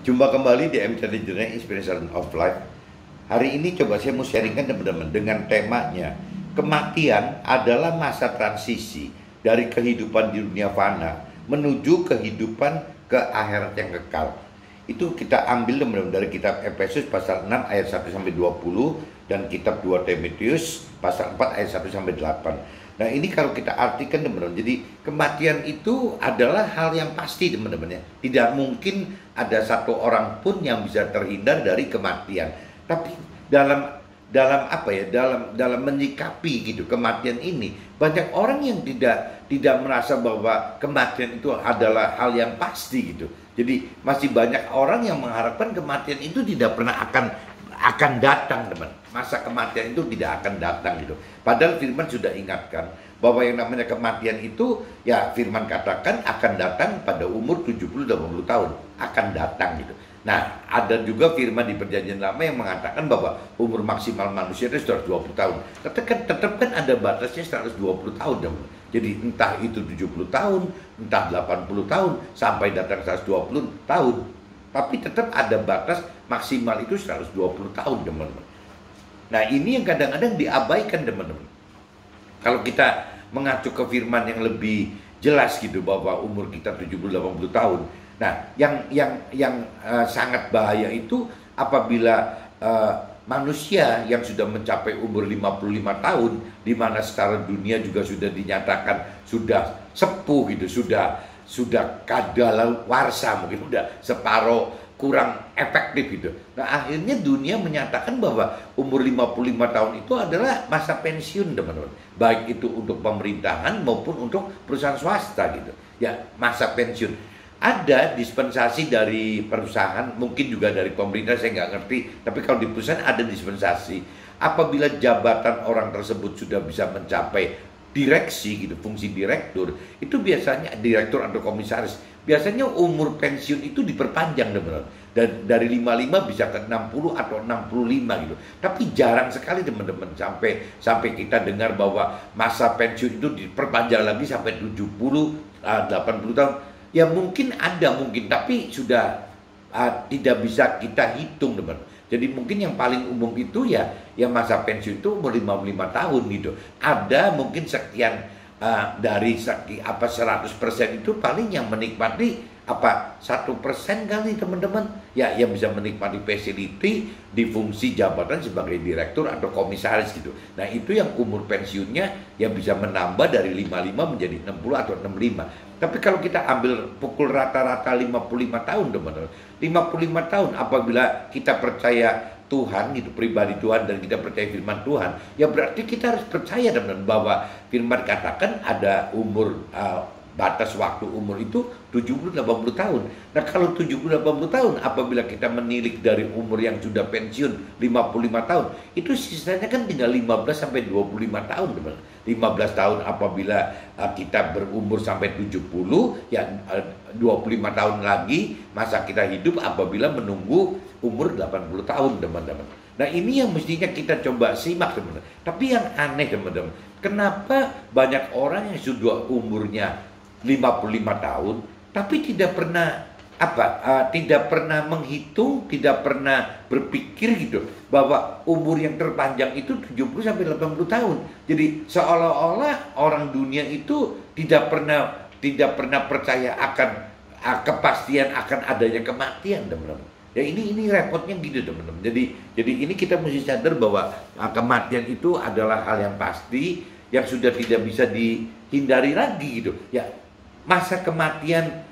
Jumpa kembali di MCD Journey Inspiration of Life. Hari ini coba saya mau sharingkan teman-teman dengan temanya kematian adalah masa transisi dari kehidupan di dunia fana menuju kehidupan ke akhirat yang kekal. Itu kita ambil teman-teman dari kitab Efesus pasal 6 ayat 1 sampai 20 dan kitab 2 Timotius pasal 4 ayat 1 sampai 8. Nah, ini kalau kita artikan teman-teman, jadi kematian itu adalah hal yang pasti teman-teman ya. Tidak mungkin ada satu orang pun yang bisa terhindar dari kematian. Tapi dalam apa ya? Dalam menyikapi gitu kematian ini, banyak orang yang tidak merasa bahwa kematian itu adalah hal yang pasti gitu. Jadi masih banyak orang yang mengharapkan kematian itu tidak pernah akan datang, teman. Masa kematian itu tidak akan datang gitu. Padahal firman sudah ingatkan bahwa yang namanya kematian itu ya firman katakan akan datang pada umur 70-80 tahun, akan datang gitu. Nah, ada juga firman di Perjanjian Lama yang mengatakan bahwa umur maksimal manusia itu 120 tahun. Tetap kan ada batasnya 120 tahun, teman. Jadi entah itu 70 tahun, entah 80 tahun sampai datang 120 tahun. Tapi tetap ada batas maksimal itu 120 tahun, teman-teman. Nah, ini yang kadang-kadang diabaikan, teman-teman. Kalau kita mengacu ke firman yang lebih jelas gitu bahwa umur kita 70-80 tahun. Nah, yang sangat bahaya itu apabila manusia yang sudah mencapai umur 55 tahun, di mana secara dunia juga sudah dinyatakan sudah sepuh gitu, sudah kadaluarsa, mungkin udah separuh kurang efektif gitu. Nah, akhirnya dunia menyatakan bahwa umur 55 tahun itu adalah masa pensiun, teman-teman. Baik itu untuk pemerintahan maupun untuk perusahaan swasta gitu. Ya, masa pensiun. Ada dispensasi dari perusahaan, mungkin juga dari pemerintah, saya nggak ngerti. Tapi kalau di perusahaan ada dispensasi. Apabila jabatan orang tersebut sudah bisa mencapai direksi gitu, fungsi direktur, itu biasanya direktur atau komisaris, biasanya umur pensiun itu diperpanjang, teman-teman. Dan dari 55 bisa ke 60 atau 65 gitu. Tapi jarang sekali, teman-teman, sampai kita dengar bahwa masa pensiun itu diperpanjang lagi sampai 70 80 tahun. Ya mungkin ada, tapi sudah tidak bisa kita hitung, teman-teman. Jadi mungkin yang paling umum itu ya masa pensiun itu umur 55 tahun gitu. Ada mungkin sekian dari 100% itu paling yang menikmati 1% kali, teman-teman. Ya yang bisa menikmati facility di fungsi jabatan sebagai direktur atau komisaris gitu. Nah, itu yang umur pensiunnya yang bisa menambah dari 55 menjadi 60 atau 65. Tapi kalau kita ambil pukul rata-rata 55 tahun, teman-teman. 55 tahun apabila kita percaya Tuhan, itu pribadi Tuhan, dan kita percaya firman Tuhan, ya berarti kita harus percaya, teman-teman, bahwa firman katakan ada umur batas waktu umur itu 70-80 tahun. Nah, kalau 70-80 tahun apabila kita menilik dari umur yang sudah pensiun 55 tahun, itu sisanya kan tinggal 15-25 tahun, teman. 15 tahun apabila kita berumur sampai 70, ya 25 tahun lagi masa kita hidup apabila menunggu umur 80 tahun, teman-teman. Nah, ini yang mestinya kita coba simak, teman-teman. Tapi yang aneh, teman-teman, kenapa banyak orang yang sudah umurnya 55 tahun tapi tidak pernah menghitung, tidak pernah berpikir gitu bahwa umur yang terpanjang itu 70 sampai 80 tahun. Jadi seolah-olah orang dunia itu tidak pernah percaya akan kepastian akan adanya kematian, teman-teman. Ya ini repotnya gitu, teman-teman. Jadi ini kita mesti sadar bahwa kematian itu adalah hal yang pasti yang sudah tidak bisa dihindari lagi gitu. Ya, masa kematian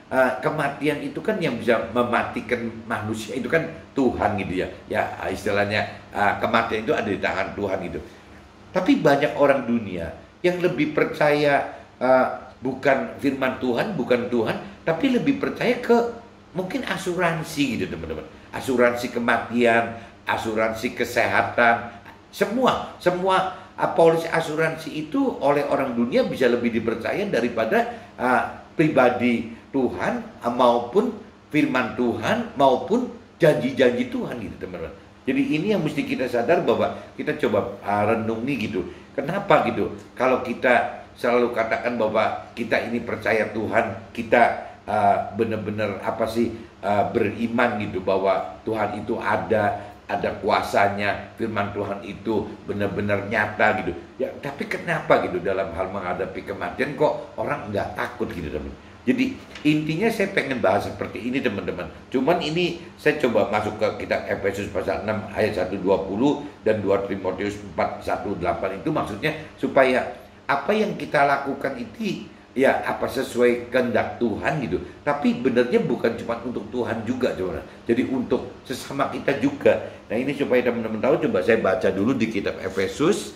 itu kan yang bisa mematikan manusia itu kan Tuhan gitu ya. Ya istilahnya kematian itu ada di tangan Tuhan gitu. Tapi banyak orang dunia yang lebih percaya bukan firman Tuhan, bukan Tuhan, tapi lebih percaya ke mungkin asuransi gitu, teman-teman. Asuransi kematian, asuransi kesehatan, semua polis asuransi itu oleh orang dunia bisa lebih dipercaya daripada pribadi Tuhan maupun firman Tuhan maupun janji-janji Tuhan gitu, teman-teman. Jadi ini yang mesti kita sadar bahwa kita coba renungi gitu. Kenapa gitu? Kalau kita selalu katakan bahwa kita ini percaya Tuhan, kita benar-benar beriman gitu bahwa Tuhan itu ada kuasanya, firman Tuhan itu benar-benar nyata gitu. Ya, tapi kenapa gitu dalam hal menghadapi kematian kok orang nggak takut gitu teman. Jadi intinya saya pengen bahas seperti ini teman-teman. Cuman ini saya coba masuk ke kitab Efesus pasal 6 ayat 1:20 dan 2 Timotius 4:1-8 itu maksudnya supaya apa yang kita lakukan itu ya apa sesuai kehendak Tuhan gitu. Tapi benernya bukan cuma untuk Tuhan juga coba. Jadi untuk sesama kita juga. Nah ini supaya teman-teman tahu, coba saya baca dulu di kitab Efesus.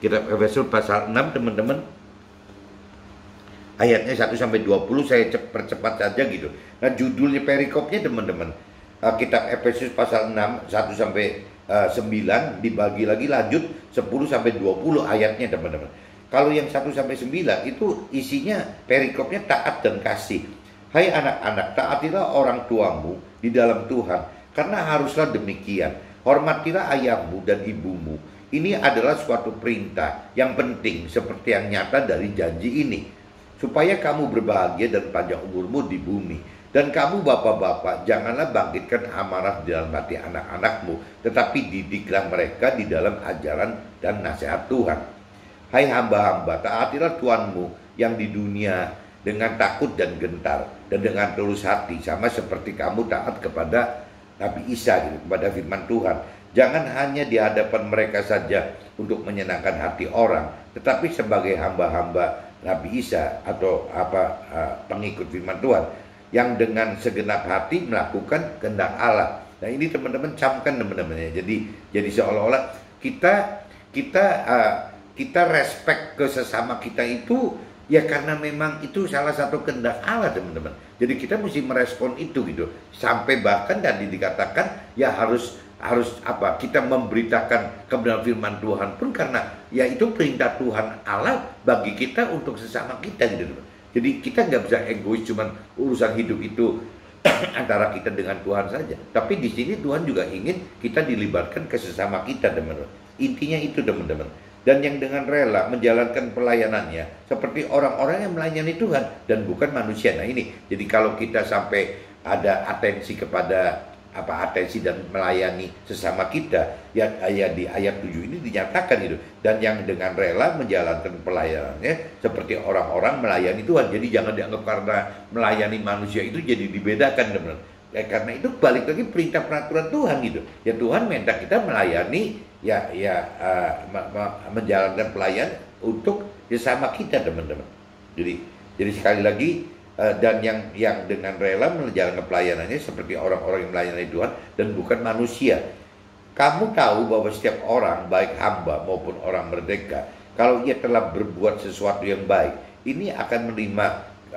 Kitab Efesus pasal 6 teman-teman. Ayatnya 1-20 saya percepat saja gitu. Nah judulnya perikopnya teman-teman, kitab Efesus pasal 6 1-9 dibagi lagi lanjut 10-20 ayatnya teman-teman. Kalau yang 1-9 itu isinya perikopnya taat dan kasih. Hai anak-anak, taatilah orang tuamu di dalam Tuhan, karena haruslah demikian. Hormatilah ayahmu dan ibumu. Ini adalah suatu perintah yang penting seperti yang nyata dari janji ini, supaya kamu berbahagia dan panjang umurmu di bumi. Dan kamu bapak-bapak, janganlah bangkitkan amarah di dalam hati anak-anakmu, tetapi didiklah mereka di dalam ajaran dan nasihat Tuhan. Hai hamba-hamba, taatilah Tuhanmu yang di dunia dengan takut dan gentar, dan dengan tulus hati, sama seperti kamu taat kepada Nabi Isa, gitu, kepada firman Tuhan. Jangan hanya di hadapan mereka saja untuk menyenangkan hati orang, tetapi sebagai hamba-hamba Nabi Isa atau pengikut firman Tuhan yang dengan segenap hati melakukan kehendak Allah. Nah ini teman-teman camkan teman-teman ya. Jadi seolah-olah kita respect ke sesama kita itu ya karena memang itu salah satu kehendak Allah teman-teman. Jadi kita mesti merespon itu gitu. Sampai bahkan tadi dikatakan ya harus kita memberitakan kebenaran firman Tuhan pun karena ya itu perintah Tuhan Allah bagi kita untuk sesama kita gitu. Jadi kita nggak bisa egois cuman urusan hidup itu antara kita dengan Tuhan saja. Tapi di sini Tuhan juga ingin kita dilibatkan ke sesama kita teman-teman. Intinya itu teman-teman. Dan yang dengan rela menjalankan pelayanannya seperti orang-orang yang melayani Tuhan dan bukan manusia. Nah ini, jadi kalau kita sampai ada atensi kepada atensi dan melayani sesama kita, ya di ayat 7 ini dinyatakan gitu. Dan yang dengan rela menjalankan pelayanannya seperti orang-orang melayani Tuhan. Jadi jangan dianggap karena melayani manusia itu jadi dibedakan teman-teman. Karena itu balik lagi perintah peraturan Tuhan gitu. Ya Tuhan minta kita melayani menjalankan pelayan untuk sesama kita teman-teman. Jadi sekali lagi dan yang dengan rela menjalankan pelayanannya seperti orang-orang yang melayani Tuhan dan bukan manusia. Kamu tahu bahwa setiap orang, baik hamba maupun orang merdeka, kalau ia telah berbuat sesuatu yang baik, ini akan menerima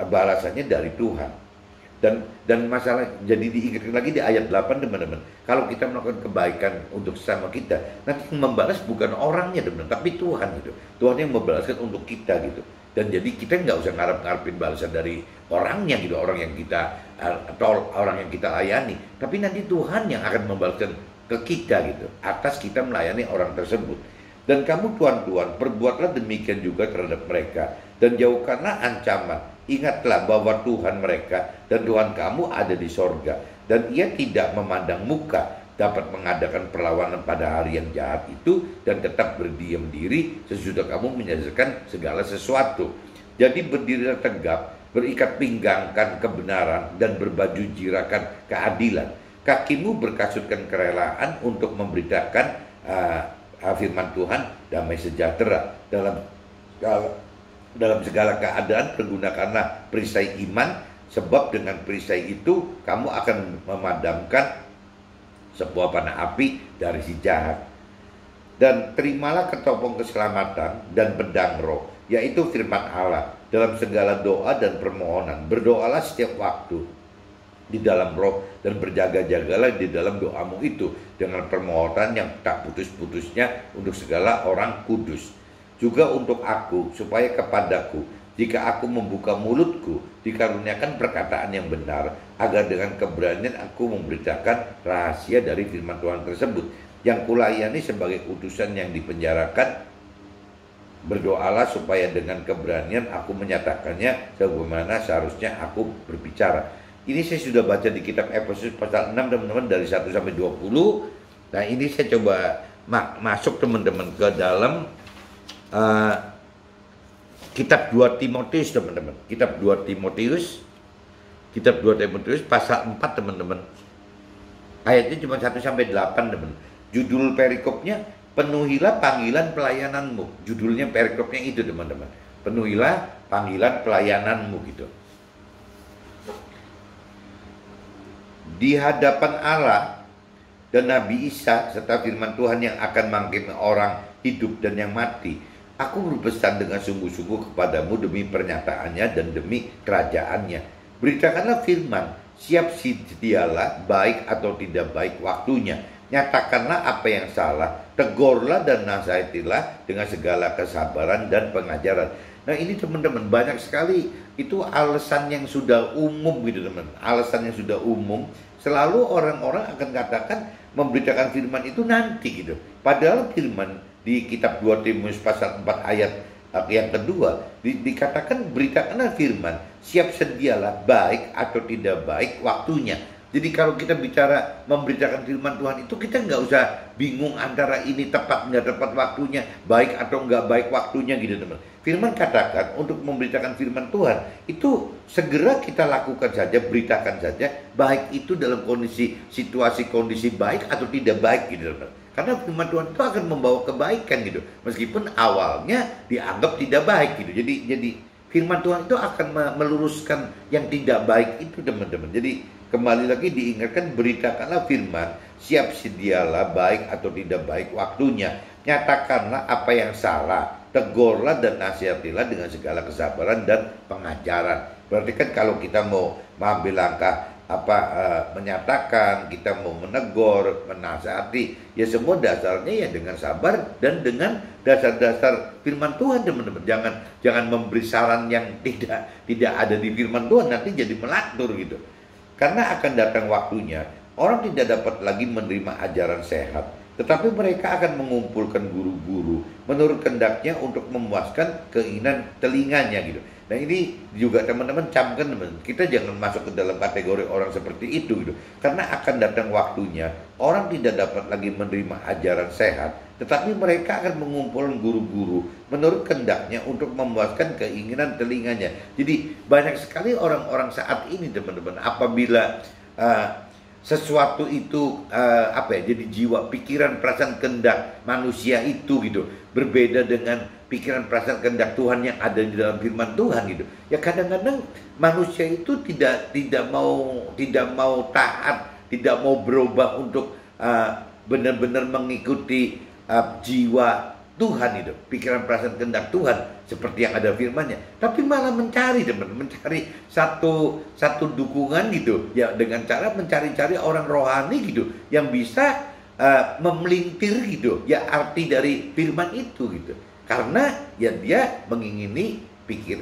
balasannya dari Tuhan. Dan masalah jadi diingatkan lagi di ayat 8 teman-teman. Kalau kita melakukan kebaikan untuk sesama kita, nanti yang membalas bukan orangnya teman-teman, tapi Tuhan gitu. Tuhan yang membalaskan untuk kita gitu. Dan jadi kita nggak usah ngarep-ngarepin balasan dari orangnya gitu, orang yang kita atau orang yang kita layani. Tapi nanti Tuhan yang akan membalaskan ke kita gitu, atas kita melayani orang tersebut. Dan kamu tuan-tuan, perbuatlah demikian juga terhadap mereka, dan jauhkanlah ancaman. Ingatlah bahwa Tuhan mereka dan Tuhan kamu ada di sorga, dan ia tidak memandang muka, dapat mengadakan perlawanan pada hari yang jahat itu, dan tetap berdiam diri sesudah kamu menyelesaikan segala sesuatu. Jadi berdirilah tegap, berikat pinggangkan kebenaran, dan berbaju jirakan keadilan. Kakimu berkasutkan kerelaan untuk memberitakan firman Tuhan, damai sejahtera dalam segala keadaan. Pergunakanlah perisai iman, sebab dengan perisai itu kamu akan memadamkan sebuah panah api dari si jahat. Dan terimalah ketopong keselamatan dan pedang roh, yaitu firman Allah, dalam segala doa dan permohonan. Berdoalah setiap waktu di dalam roh, dan berjaga-jagalah di dalam doamu itu dengan permohonan yang tak putus-putusnya untuk segala orang kudus. Juga untuk aku, supaya kepadaku, jika aku membuka mulutku, dikaruniakan perkataan yang benar, agar dengan keberanian aku memberitakan rahasia dari firman Tuhan tersebut, yang kulayani sebagai utusan yang dipenjarakan. Berdoalah supaya dengan keberanian aku menyatakannya sebagaimana seharusnya aku berbicara. Ini saya sudah baca di kitab Efesus pasal 6 teman-teman, dari 1 sampai 20. Nah ini saya coba masuk teman-teman ke dalam kitab 2 Timotius teman-teman. Kitab 2 Timotius pasal 4 teman-teman. Ayatnya cuma 1 sampai 8 teman. Judul perikopnya, penuhilah panggilan pelayananmu. Judulnya perikopnya itu teman-teman. Penuhilah panggilan pelayananmu gitu. Di hadapan Allah dan Nabi Isa serta firman Tuhan yang akan menghakim orang hidup dan yang mati, aku berpesan dengan sungguh-sungguh kepadamu demi pernyataannya dan demi kerajaannya. Beritakanlah firman, siap sedialah, baik atau tidak baik waktunya. Nyatakanlah apa yang salah, tegurlah dan nasihatilah dengan segala kesabaran dan pengajaran. Nah ini teman-teman, banyak sekali itu alasan yang sudah umum gitu teman. Alasan yang sudah umum, selalu orang-orang akan katakan memberitakan firman itu nanti gitu. Padahal firman di kitab 2 Timotius pasal 4 ayat yang kedua dikatakan beritakanlah firman, siap sedialah, baik atau tidak baik waktunya. Jadi kalau kita bicara memberitakan firman Tuhan itu, kita nggak usah bingung antara ini tepat nggak tepat waktunya, baik atau nggak baik waktunya gitu teman. Firman katakan untuk memberitakan firman Tuhan itu segera kita lakukan saja, beritakan saja, baik itu dalam situasi kondisi baik atau tidak baik gitu teman. Karena firman Tuhan itu akan membawa kebaikan gitu, meskipun awalnya dianggap tidak baik gitu. Jadi firman Tuhan itu akan meluruskan yang tidak baik itu teman-teman. Jadi kembali lagi diingatkan, beritakanlah firman, siap sedialah, baik atau tidak baik waktunya. Nyatakanlah apa yang salah, tegurlah dan nasihatilah dengan segala kesabaran dan pengajaran. Berarti kan kalau kita mau mengambil langkah menyatakan, kita mau menegur, menasihati, ya semua dasarnya ya dengan sabar dan dengan dasar-dasar firman Tuhan teman-teman. Jangan memberi saran yang tidak ada di firman Tuhan, nanti jadi melaktur gitu. Karena akan datang waktunya, orang tidak dapat lagi menerima ajaran sehat, tetapi mereka akan mengumpulkan guru-guru menurut kehendaknya untuk memuaskan keinginan telinganya gitu. Nah ini juga teman-teman camkan teman, kita jangan masuk ke dalam kategori orang seperti itu gitu. Karena akan datang waktunya, orang tidak dapat lagi menerima ajaran sehat, tetapi mereka akan mengumpulkan guru-guru menurut kehendaknya untuk memuaskan keinginan telinganya. Jadi banyak sekali orang-orang saat ini teman-teman, apabila sesuatu itu jadi jiwa, pikiran, perasaan, kehendak manusia itu gitu berbeda dengan pikiran, perasaan, kehendak Tuhan yang ada di dalam firman Tuhan gitu. Ya kadang-kadang manusia itu tidak mau taat, tidak mau berubah untuk benar-benar mengikuti jiwa Tuhan itu, pikiran, perasaan, kehendak Tuhan seperti yang ada firman-Nya, tapi malah mencari satu dukungan gitu ya, dengan cara mencari-cari orang rohani gitu yang bisa memelintir gitu ya arti dari firman itu gitu. Karena ya dia mengingini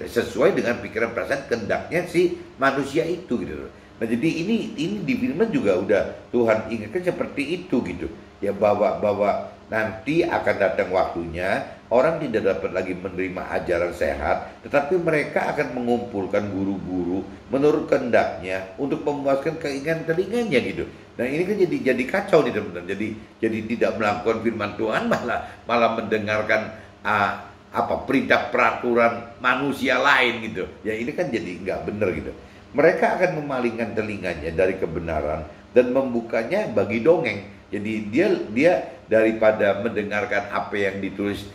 sesuai dengan pikiran, perasaan, kehendaknya si manusia itu gitu. Nah jadi ini di firman juga udah Tuhan ingatkan seperti itu gitu ya, bahwa nanti akan datang waktunya orang tidak dapat lagi menerima ajaran sehat, tetapi mereka akan mengumpulkan guru-guru menurut kehendaknya untuk memuaskan keinginan telinganya gitu. Nah ini kan jadi kacau nih teman-teman. Jadi tidak melakukan firman Tuhan, malah mendengarkan perintah peraturan manusia lain gitu. Ya ini kan jadi nggak benar gitu. Mereka akan memalingkan telinganya dari kebenaran dan membukanya bagi dongeng. Jadi dia daripada mendengarkan apa yang ditulis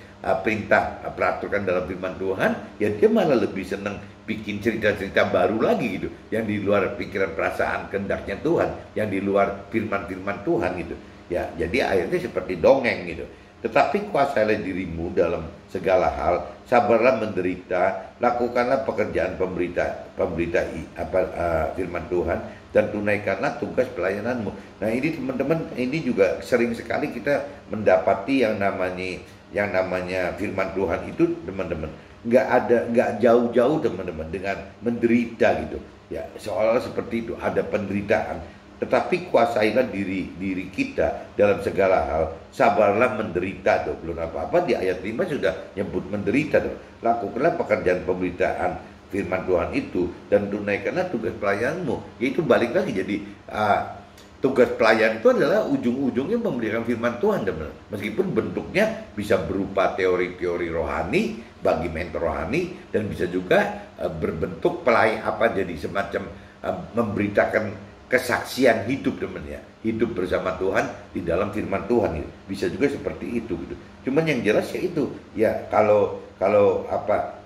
perintah peraturan dalam firman Tuhan, ya dia malah lebih senang bikin cerita-cerita baru lagi gitu, yang di luar pikiran, perasaan, kehendaknya Tuhan, yang di luar firman-firman Tuhan gitu. Ya, jadi akhirnya seperti dongeng gitu. Tetapi kuasailah dirimu dalam segala hal, sabarlah menderita, lakukanlah pekerjaan pemberita firman Tuhan, dan tunaikanlah tugas pelayananmu. Nah ini teman-teman, ini juga sering sekali kita mendapati yang namanya firman Tuhan itu teman-teman, nggak jauh-jauh teman-teman dengan menderita gitu ya, seolah-olah seperti itu ada penderitaan. Tetapi kuasailah diri kita dalam segala hal, sabarlah menderita tuh. Belum apa-apa di ayat 5 sudah nyebut menderita tuh. Lakukanlah pekerjaan pemberitaan firman Tuhan itu dan tunaikanlah tugas pelayanmu. Yaitu balik lagi jadi tugas pelayan itu adalah ujung-ujungnya memberikan firman Tuhan, teman. Meskipun bentuknya bisa berupa teori-teori rohani bagi mentor rohani dan bisa juga berbentuk jadi semacam memberitakan kesaksian hidup, teman ya, hidup bersama Tuhan di dalam firman Tuhan gitu. Bisa juga seperti itu gitu. Cuman yang jelas ya itu ya kalau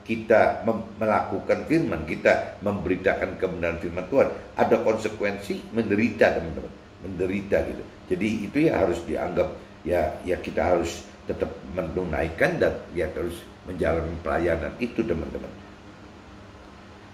kita melakukan firman, kita memberitakan kebenaran firman Tuhan, ada konsekuensi menderita, teman-teman, menderita gitu. Jadi itu ya harus dianggap ya kita harus tetap menunaikan dan ya terus menjalani pelayanan itu, teman-teman.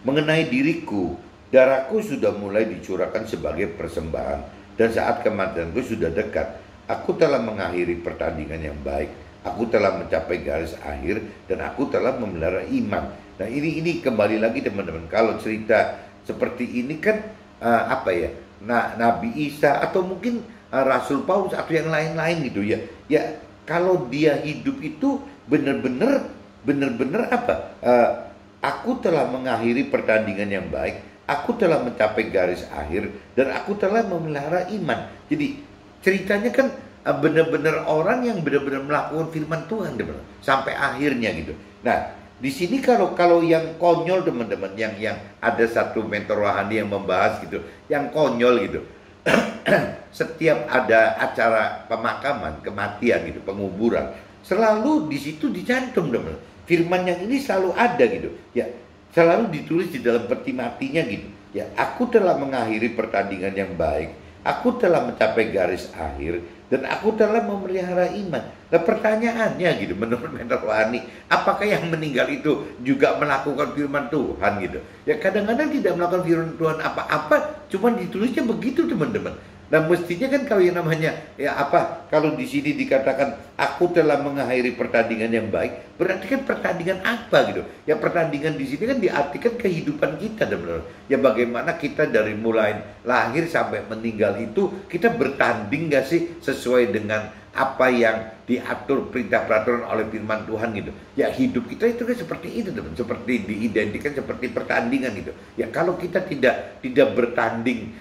Mengenai diriku, darahku sudah mulai dicurahkan sebagai persembahan dan saat kematianku sudah dekat. Aku telah mengakhiri pertandingan yang baik. Aku telah mencapai garis akhir dan aku telah memelihara iman. Nah ini kembali lagi, teman-teman. Kalau cerita seperti ini kan Nabi Isa atau mungkin Rasul Paulus atau yang lain-lain gitu ya. Ya kalau dia hidup itu benar-benar aku telah mengakhiri pertandingan yang baik. Aku telah mencapai garis akhir dan aku telah memelihara iman. Jadi ceritanya kan benar-benar orang yang benar-benar melakukan firman Tuhan, teman-teman, sampai akhirnya gitu. Nah, di sini kalau yang konyol, teman-teman, yang ada satu mentor rohani yang membahas gitu, yang konyol gitu. Setiap ada acara pemakaman, kematian gitu, penguburan, selalu di situ dicantum, teman-teman. Firman yang ini selalu ada gitu. Ya, selalu ditulis di dalam peti matinya gitu. Ya, aku telah mengakhiri pertandingan yang baik. Aku telah mencapai garis akhir dan aku telah memelihara iman. Nah pertanyaannya gitu, menurut mentor rohani, apakah yang meninggal itu juga melakukan firman Tuhan gitu? Ya kadang-kadang tidak melakukan firman Tuhan apa-apa, cuma ditulisnya begitu, teman-teman. Nah mestinya kan kalau yang namanya kalau di sini dikatakan aku telah mengakhiri pertandingan yang baik, berarti kan pertandingan apa gitu? Ya pertandingan di sini kan diartikan kehidupan kita, teman-teman. Ya bagaimana kita dari mulai lahir sampai meninggal itu kita bertanding gak sih sesuai dengan apa yang diatur perintah peraturan oleh firman Tuhan gitu. Ya hidup kita itu kan seperti itu, teman, seperti diidentikan seperti pertandingan gitu. Ya kalau kita tidak bertanding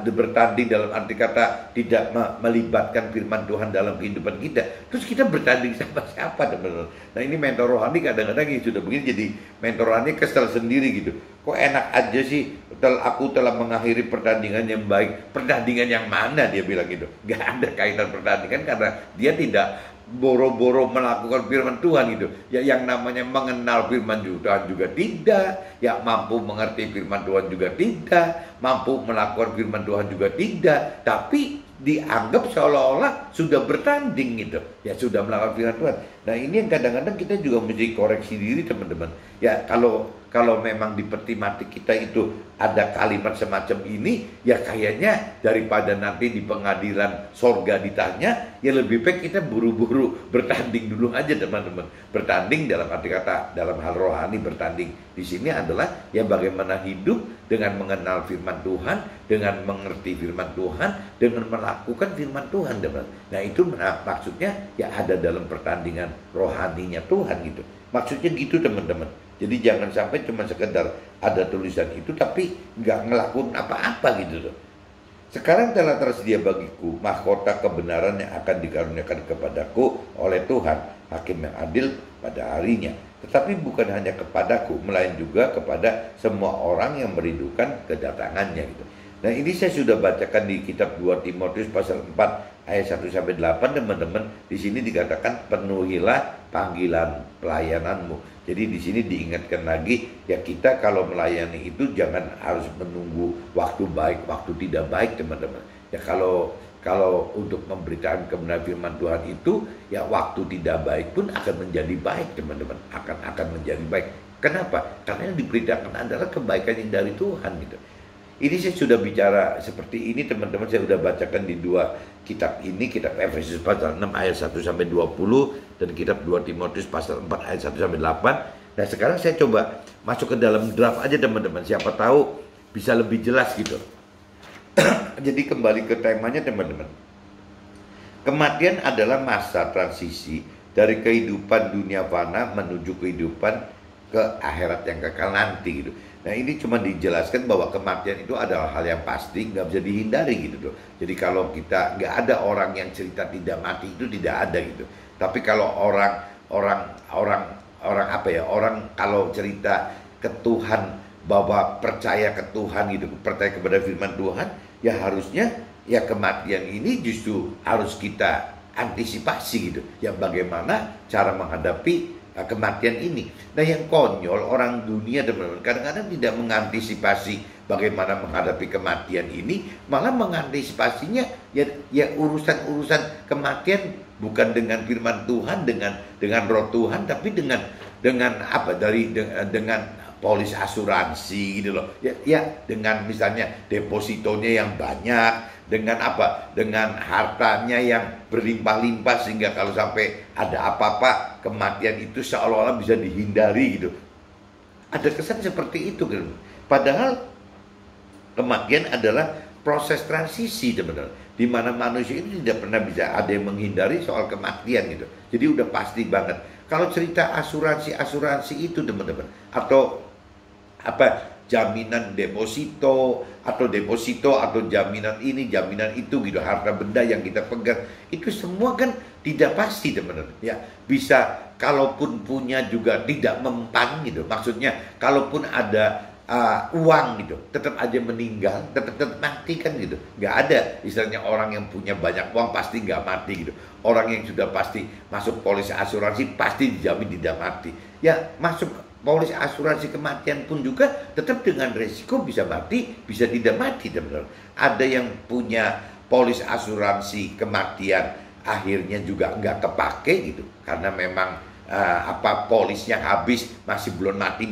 bertanding dalam arti kata tidak melibatkan firman Tuhan dalam kehidupan kita, terus kita bertanding sama siapa, teman-teman? Nah ini mentor rohani kadang-kadang yang sudah begini jadi mentor rohani kesel sendiri gitu. Kok enak aja sih, aku telah mengakhiri pertandingan yang baik. Pertandingan yang mana, dia bilang gitu. Gak ada kaitan pertandingan karena dia tidak boro-boro melakukan firman Tuhan gitu. Ya yang namanya mengenal firman Tuhan juga tidak, ya mampu mengerti firman Tuhan juga tidak, mampu melakukan firman Tuhan juga tidak, tapi dianggap seolah-olah sudah bertanding gitu. Ya sudah melakukan firman Tuhan. Nah ini yang kadang-kadang kita juga mesti koreksi diri, teman-teman. Ya kalau memang di peti mati kita itu ada kalimat semacam ini, ya kayaknya daripada nanti di pengadilan sorga ditanya, ya lebih baik kita buru-buru bertanding dulu aja, teman-teman. Bertanding dalam arti kata, dalam hal rohani bertanding di sini adalah ya bagaimana hidup dengan mengenal firman Tuhan, dengan mengerti firman Tuhan, dengan melakukan firman Tuhan, teman. Nah itu maksudnya ya ada dalam pertandingan rohaninya Tuhan gitu. Maksudnya gitu, teman-teman. Jadi jangan sampai cuma sekedar ada tulisan itu tapi nggak ngelakuin apa-apa gitu loh. Sekarang telah tersedia bagiku mahkota kebenaran yang akan dikaruniakan kepadaku oleh Tuhan, hakim yang adil pada harinya. Tetapi bukan hanya kepadaku, melainkan juga kepada semua orang yang merindukan kedatangannya gitu. Nah ini saya sudah bacakan di kitab 2 Timotius pasal 4 ayat 1-8, teman-teman. Di sini dikatakan penuhilah panggilan pelayananmu. Jadi di sini diingatkan lagi ya kita kalau melayani itu jangan harus menunggu waktu baik, waktu tidak baik, teman-teman. Ya kalau untuk memberitakan kebenaran firman Tuhan itu ya waktu tidak baik pun akan menjadi baik, teman-teman. Akan menjadi baik. Kenapa? Karena yang diberitakan adalah kebaikan yang dari Tuhan gitu. Ini saya sudah bicara seperti ini, teman-teman. Saya sudah bacakan di dua kitab ini, kitab Efesus pasal 6 ayat 1-20 dan kitab 2 Timotius pasal 4 ayat 1-8. Nah sekarang saya coba masuk ke dalam draft aja, teman-teman. Siapa tahu bisa lebih jelas gitu. Jadi kembali ke temanya, teman-teman. Kematian adalah masa transisi dari kehidupan dunia fana menuju kehidupan ke akhirat yang kekal nanti gitu. Nah ini cuma dijelaskan bahwa kematian itu adalah hal yang pasti, nggak bisa dihindari gitu tuh. Jadi kalau kita nggak ada orang yang cerita tidak mati itu tidak ada gitu. Tapi kalau orang apa ya, orang kalau cerita ke Tuhan bahwa percaya ke Tuhan gitu, percaya kepada firman Tuhan, ya harusnya ya kematian ini justru harus kita antisipasi gitu. Ya bagaimana cara menghadapi kematian ini. Nah yang konyol orang dunia teman-teman kadang-kadang tidak mengantisipasi bagaimana menghadapi kematian ini, malah mengantisipasinya ya urusan-urusan kematian bukan dengan firman Tuhan, dengan roh Tuhan, tapi dengan apa dengan polis asuransi gitu loh. Ya dengan misalnya depositonya yang banyak, dengan apa? Dengan hartanya yang berlimpah-limpah sehingga kalau sampai ada apa-apa kematian itu seolah-olah bisa dihindari gitu. Ada kesan seperti itu kan. Padahal kematian adalah proses transisi teman-teman, di mana manusia itu tidak pernah bisa ada yang menghindari soal kematian gitu. Jadi udah pasti banget. Kalau cerita asuransi itu teman-teman, atau apa jaminan deposito atau jaminan ini jaminan itu gitu, harta benda yang kita pegang itu semua kan tidak pasti teman-teman ya. Bisa kalaupun punya juga tidak mempan gitu, maksudnya kalaupun ada uang gitu tetap aja meninggal, tetap mati kan gitu. Nggak ada istilahnya orang yang punya banyak uang pasti nggak mati gitu. Orang yang sudah pasti masuk polis asuransi pasti dijamin tidak mati ya. Masuk polis asuransi kematian pun juga tetap dengan resiko bisa mati, bisa tidak mati teman-teman. Ada yang punya polis asuransi kematian akhirnya juga nggak kepake gitu karena memang polisnya habis, masih belum mati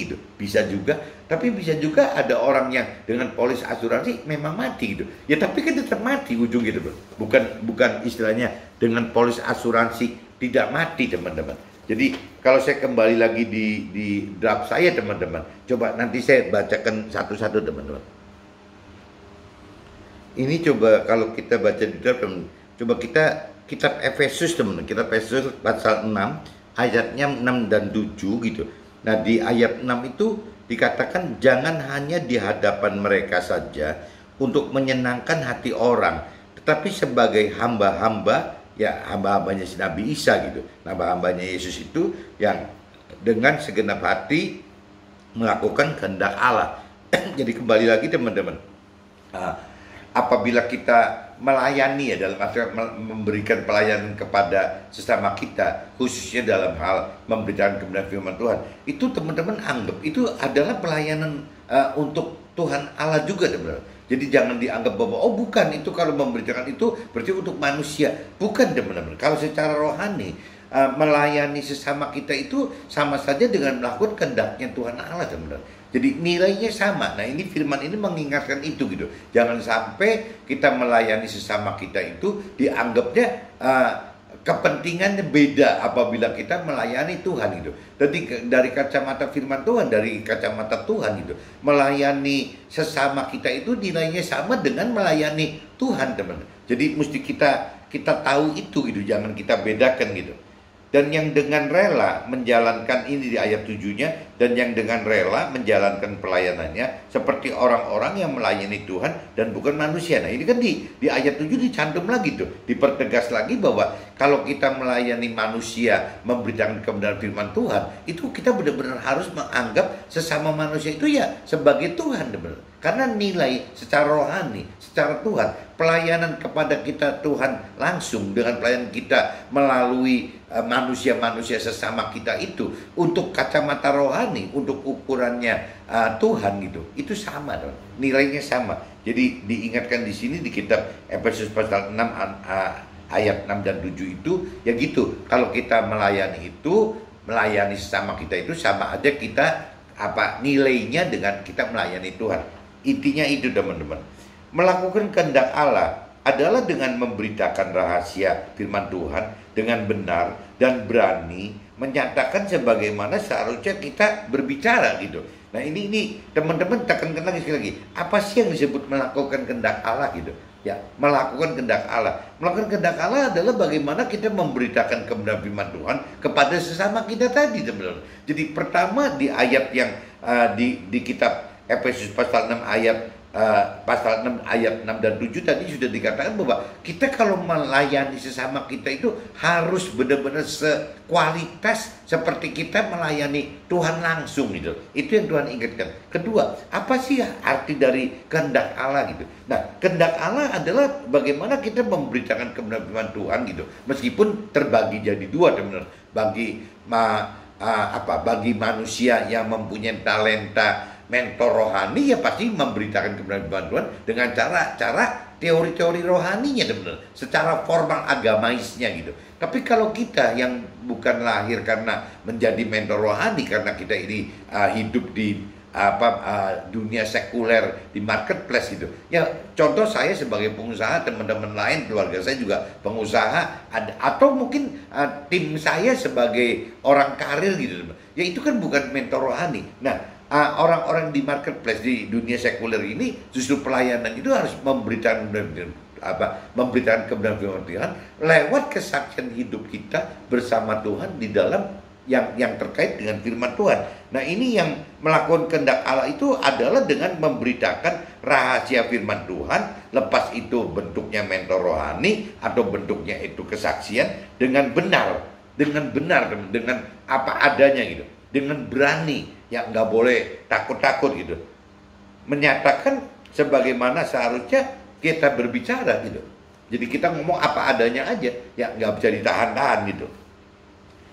gitu, bisa juga. Tapi bisa juga ada orang yang dengan polis asuransi memang mati gitu ya, tapi kan tetap mati ujung gitu bro. Bukan istilahnya dengan polis asuransi tidak mati teman-teman. Jadi kalau saya kembali lagi di draft saya teman-teman, coba nanti saya bacakan satu-satu teman-teman. Ini coba kalau kita baca di draft teman, coba kita kitab Efesus teman-teman, kitab Efesus pasal 6 ayatnya 6 dan 7 gitu. Nah di ayat 6 itu dikatakan jangan hanya di hadapan mereka saja untuk menyenangkan hati orang, tetapi sebagai hamba-hamba, ya hamba-hambanya si Nabi Isa gitu, hamba-hambanya Yesus itu yang dengan segenap hati melakukan kehendak Allah. Jadi kembali lagi teman-teman, apabila kita melayani ya, dalam arti memberikan pelayanan kepada sesama kita, khususnya dalam hal memberitakan kebenaran firman Tuhan, itu teman-teman anggap itu adalah pelayanan untuk Tuhan Allah juga teman-teman. Jadi jangan dianggap bahwa oh bukan, itu kalau memberitakan itu berarti untuk manusia. Bukan teman-teman. Kalau secara rohani melayani sesama kita itu sama saja dengan melakukan kehendaknya Tuhan Allah teman-teman. Jadi nilainya sama. Nah ini firman ini mengingatkan itu gitu. Jangan sampai kita melayani sesama kita itu dianggapnya kepentingannya beda apabila kita melayani Tuhan gitu. Jadi dari kacamata firman Tuhan, dari kacamata Tuhan gitu, melayani sesama kita itu nilainya sama dengan melayani Tuhan teman. Jadi mesti kita tahu itu gitu, jangan kita bedakan gitu. Dan yang dengan rela menjalankan ini di ayat 7-nya, dan yang dengan rela menjalankan pelayanannya seperti orang-orang yang melayani Tuhan dan bukan manusia. Nah ini kan di ayat 7 dicantum lagi tuh, dipertegas lagi bahwa kalau kita melayani manusia, memberitakan kebenaran firman Tuhan, itu kita benar-benar harus menganggap sesama manusia itu ya sebagai Tuhan benar. Karena nilai secara rohani, secara Tuhan, pelayanan kepada kita Tuhan langsung dengan pelayanan kita melalui manusia-manusia sesama kita itu untuk kacamata rohani, untuk ukurannya Tuhan gitu, itu sama dong, nilainya sama. Jadi diingatkan di sini di kitab Efesus pasal 6 ayat 6 dan 7 itu ya gitu. Kalau kita melayani itu, melayani sesama kita itu sama aja kita nilainya dengan kita melayani Tuhan. Intinya itu teman-teman. Melakukan kehendak Allah adalah dengan memberitakan rahasia firman Tuhan dengan benar dan berani menyatakan sebagaimana seharusnya kita berbicara gitu. Nah ini teman-teman tekankan lagi sekali lagi. Apa sih yang disebut melakukan kehendak Allah gitu? Ya, melakukan kehendak Allah. Melakukan kehendak Allah adalah bagaimana kita memberitakan kebenaran firman Tuhan kepada sesama kita tadi, teman-teman. Jadi pertama di ayat yang di kitab Efesus pasal 6 ayat 6 dan 7 tadi sudah dikatakan bahwa kita kalau melayani sesama kita itu harus benar-benar sekualitas seperti kita melayani Tuhan langsung gitu. Itu yang Tuhan ingatkan. Kedua, apa sih arti dari kehendak Allah gitu? Nah, kehendak Allah adalah bagaimana kita memberitakan kebenaran firman Tuhan gitu. Meskipun terbagi jadi dua, teman-teman. Bagi manusia yang mempunyai talenta mentor rohani, ya pasti memberitakan kebenaran Tuhan dengan cara teori-teori rohaninya, teman-teman, secara formal agamaisnya gitu. Tapi kalau kita yang bukan lahir karena menjadi mentor rohani, karena kita ini hidup di dunia sekuler, di marketplace gitu. Ya contoh saya sebagai pengusaha, teman-teman lain keluarga saya juga pengusaha, atau mungkin tim saya sebagai orang karir gitu, teman. Ya itu kan bukan mentor rohani. Nah, orang-orang di marketplace di dunia sekuler ini justru pelayanan itu harus memberitakan kebenaran firman Tuhan lewat kesaksian hidup kita bersama Tuhan di dalam yang terkait dengan firman Tuhan. Nah, ini yang melakukan kehendak Allah itu adalah dengan memberitakan rahasia firman Tuhan, lepas itu bentuknya mentor rohani atau bentuknya itu kesaksian dengan benar, dengan apa adanya gitu, dengan berani, yang nggak boleh takut-takut gitu, menyatakan sebagaimana seharusnya kita berbicara gitu. Jadi kita ngomong apa adanya aja, ya nggak bisa ditahan-tahan gitu.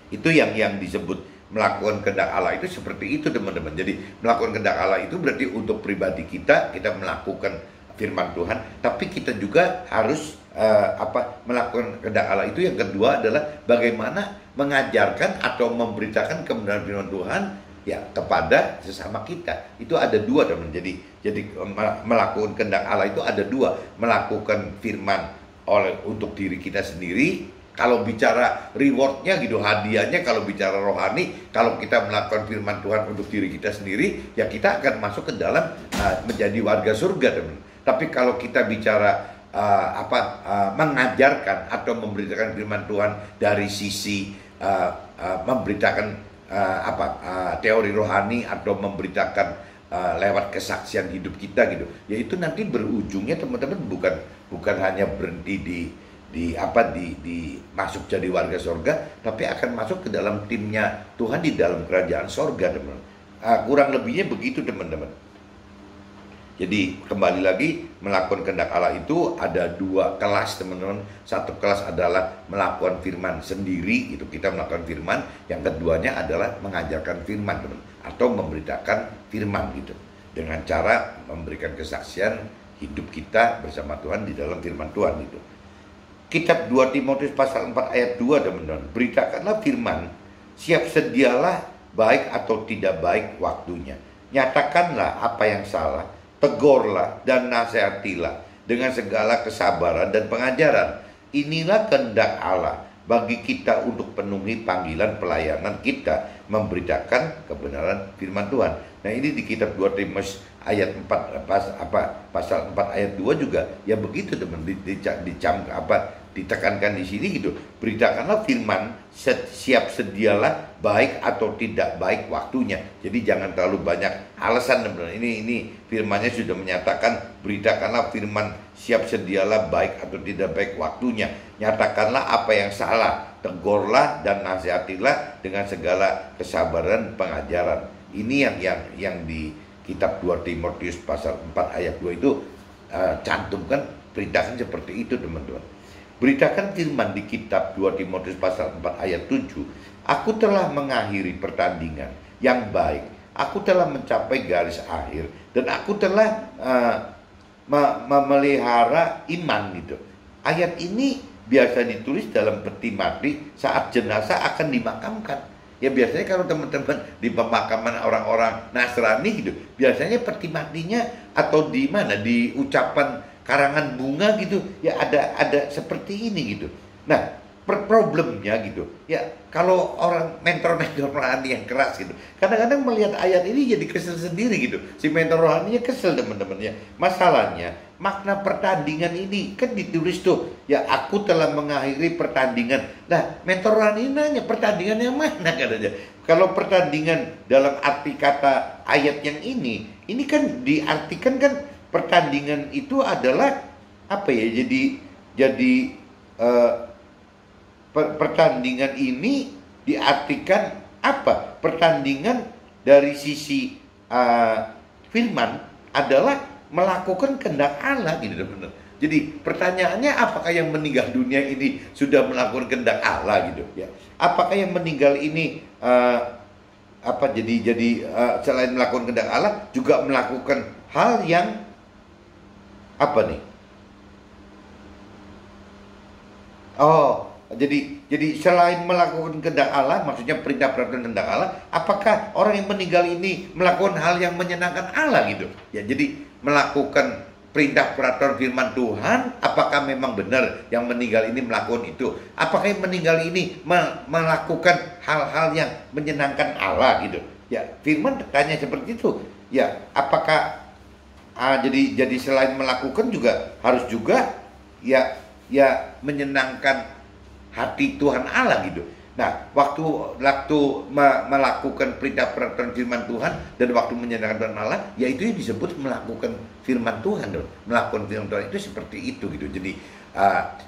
Itu yang disebut melakukan kehendak Allah itu seperti itu, teman-teman. Jadi melakukan kehendak Allah itu berarti untuk pribadi kita melakukan firman Tuhan, tapi kita juga harus melakukan kehendak Allah itu. Yang kedua adalah bagaimana mengajarkan atau memberitakan kebenaran firman Tuhan ya kepada sesama kita. Itu ada dua, teman. Jadi melakukan kehendak Allah itu ada dua, melakukan firman untuk diri kita sendiri. Kalau bicara rewardnya gitu, hadiahnya, kalau bicara rohani, kalau kita melakukan firman Tuhan untuk diri kita sendiri, ya kita akan masuk ke dalam menjadi warga surga, teman. Tapi kalau kita bicara mengajarkan atau memberitakan firman Tuhan dari sisi memberitakan teori rohani atau memberitakan lewat kesaksian hidup kita gitu, yaitu nanti berujungnya, teman-teman, bukan hanya berhenti di masuk jadi warga sorga, tapi akan masuk ke dalam timnya Tuhan di dalam kerajaan sorga, teman. Kurang lebihnya begitu, teman-teman. Jadi kembali lagi, melakukan kehendak Allah itu ada dua kelas, teman-teman. Satu kelas adalah melakukan firman sendiri, itu kita melakukan firman. Yang keduanya adalah mengajarkan firman, teman, atau memberitakan firman gitu, dengan cara memberikan kesaksian hidup kita bersama Tuhan di dalam firman Tuhan itu. Kitab 2 Timotius pasal 4 ayat 2, teman-teman. Beritakanlah firman, siap sedialah baik atau tidak baik waktunya. Nyatakanlah apa yang salah, tegurlah dan nasihatilah dengan segala kesabaran dan pengajaran. Inilah kehendak Allah bagi kita untuk penuhi panggilan pelayanan kita, memberitakan kebenaran firman Tuhan. Nah, ini di kitab 2 Timotius ayat 4 pasal 4 ayat 2 juga ya begitu, teman. Ditekankan di sini gitu. Beritakanlah firman, siap sedialah baik atau tidak baik waktunya. Jadi jangan terlalu banyak alasan, teman-teman. Ini firmannya sudah menyatakan, beritakanlah firman, siap sedialah baik atau tidak baik waktunya. Nyatakanlah apa yang salah, tegurlah dan nasihatilah dengan segala kesabaran pengajaran. Ini yang di kitab 2 Timotius pasal 4 ayat 2 itu cantumkan, perintahkan seperti itu, teman-teman. Beritakan firman di kitab 2 Timotius pasal 4 ayat 7. Aku telah mengakhiri pertandingan yang baik. Aku telah mencapai garis akhir. Dan aku telah memelihara iman gitu. Ayat ini biasa ditulis dalam peti mati saat jenazah akan dimakamkan. Ya biasanya kalau teman-teman di pemakaman orang-orang Nasrani gitu, biasanya peti matinya atau di mana, di ucapan karangan bunga gitu, ya ada seperti ini gitu. Nah, problemnya gitu ya, kalau orang mentor-mentor rohani yang keras gitu kadang-kadang melihat ayat ini jadi kesel sendiri gitu. Si mentor rohaninya kesel, teman-teman ya. Masalahnya makna pertandingan ini kan ditulis tuh ya, aku telah mengakhiri pertandingan. Nah, mentor rohani nanya pertandingan yang mana katanya. Kalau pertandingan dalam arti kata ayat yang ini kan diartikan kan pertandingan itu adalah apa ya, jadi pertandingan ini diartikan apa? Pertandingan dari sisi firman adalah melakukan kehendak Allah gitu, benar. Jadi pertanyaannya, apakah yang meninggal dunia ini sudah melakukan kehendak Allah gitu ya? Apakah yang meninggal ini selain melakukan kehendak Allah juga melakukan hal yang apa nih? Oh, jadi selain melakukan kehendak Allah, maksudnya perintah peraturan kehendak Allah, apakah orang yang meninggal ini melakukan hal yang menyenangkan Allah gitu? Ya, jadi melakukan perintah peraturan firman Tuhan, apakah memang benar yang meninggal ini melakukan itu? Apakah yang meninggal ini melakukan hal-hal yang menyenangkan Allah gitu? Ya, firman tanya seperti itu. Ya, apakah jadi selain melakukan juga harus juga ya menyenangkan hati Tuhan Allah gitu. Nah, waktu melakukan perintah peraturan firman Tuhan dan waktu menyenangkan Tuhan Allah, ya itu yang disebut melakukan firman Tuhan. Melakukan firman Tuhan itu seperti itu gitu. Jadi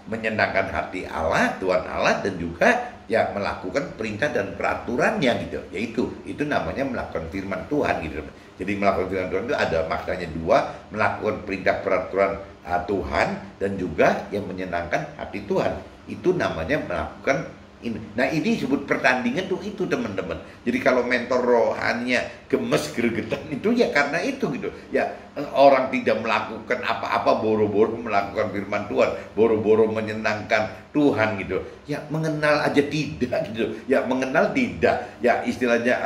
menyenangkan hati Allah, Tuhan Allah, dan juga ya melakukan perintah dan peraturannya gitu. Yaitu itu namanya melakukan firman Tuhan gitu. Jadi melakukan firman Tuhan itu ada maknanya dua, melakukan perintah peraturan Tuhan dan juga yang menyenangkan hati Tuhan. Itu namanya melakukan ini. Nah, ini disebut pertandingan tuh itu, teman-teman. Jadi kalau mentor rohaninya gemes gregetan itu ya karena itu gitu. Ya, orang tidak melakukan apa-apa, boro-boro melakukan firman Tuhan, boro-boro menyenangkan Tuhan gitu. Ya, mengenal aja tidak gitu. Ya, mengenal tidak. Ya, istilahnya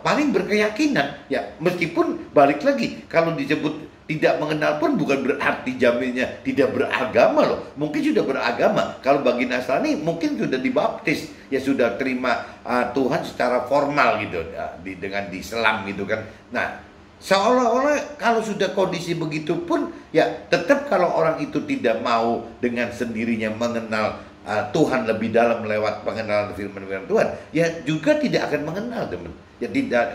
paling berkeyakinan. Ya, meskipun balik lagi kalau disebut tidak mengenal pun bukan berarti jaminnya tidak beragama loh. Mungkin sudah beragama. Kalau bagi Nasrani mungkin sudah dibaptis, ya sudah terima Tuhan secara formal gitu dengan di Islam gitu kan. Nah, seolah-olah kalau sudah kondisi begitu pun ya tetap kalau orang itu tidak mau dengan sendirinya mengenal Tuhan lebih dalam lewat pengenalan firman-firman Tuhan, ya juga tidak akan mengenal, teman. Ya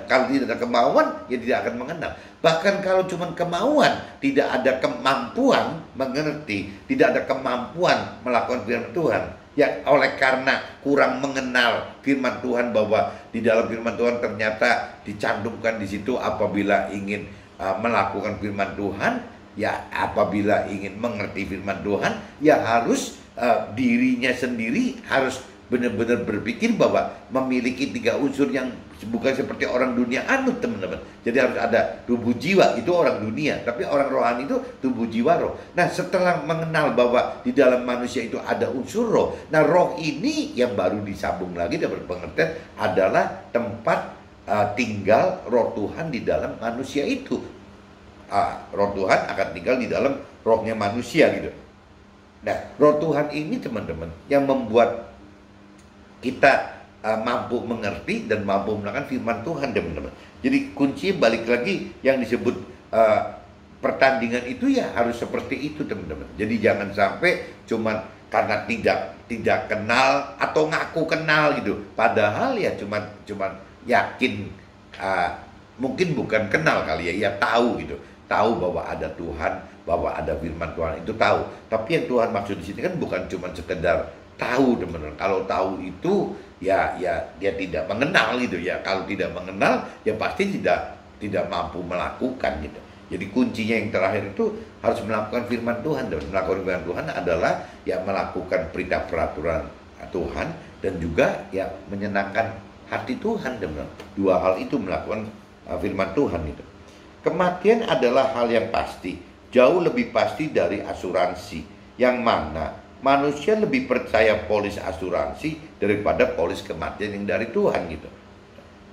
kalau tidak ada kemauan, ya tidak akan mengenal. Bahkan kalau cuma kemauan, tidak ada kemampuan mengerti, tidak ada kemampuan melakukan firman Tuhan. Ya oleh karena kurang mengenal firman Tuhan, bahwa di dalam firman Tuhan ternyata dicantumkan di situ apabila ingin melakukan firman Tuhan, ya apabila ingin mengerti firman Tuhan, ya harus dirinya sendiri harus benar-benar berpikir bahwa memiliki 3 unsur yang bukan seperti orang dunia anut, teman-teman. Jadi harus ada tubuh jiwa, itu orang dunia, tapi orang rohani itu tubuh jiwa roh. Nah, setelah mengenal bahwa di dalam manusia itu ada unsur roh, nah roh ini yang baru disambung lagi dapat pengertian adalah tempat tinggal roh Tuhan di dalam manusia itu. Roh Tuhan akan tinggal di dalam rohnya manusia gitu. Nah, roh Tuhan ini, teman-teman, yang membuat kita mampu mengerti dan mampu melakukan firman Tuhan, teman-teman. Jadi kunci balik lagi yang disebut pertandingan itu ya harus seperti itu, teman-teman. Jadi jangan sampai cuman karena tidak kenal atau ngaku kenal gitu. Padahal ya cuman yakin, mungkin bukan kenal kali ya tahu gitu. Tahu bahwa ada Tuhan, bahwa ada firman Tuhan, itu tahu. Tapi yang Tuhan maksud di sini kan bukan cuma sekedar tahu, teman-teman. Kalau tahu itu ya dia tidak mengenal gitu ya. Kalau tidak mengenal ya pasti tidak mampu melakukan gitu. Jadi kuncinya yang terakhir itu harus melakukan firman Tuhan. Dan melakukan firman Tuhan adalah ya melakukan perintah peraturan Tuhan dan juga ya menyenangkan hati Tuhan, teman-teman. 2 hal itu melakukan firman Tuhan itu. Kematian adalah hal yang pasti, jauh lebih pasti dari asuransi, yang mana manusia lebih percaya polis asuransi daripada polis kematian yang dari Tuhan gitu.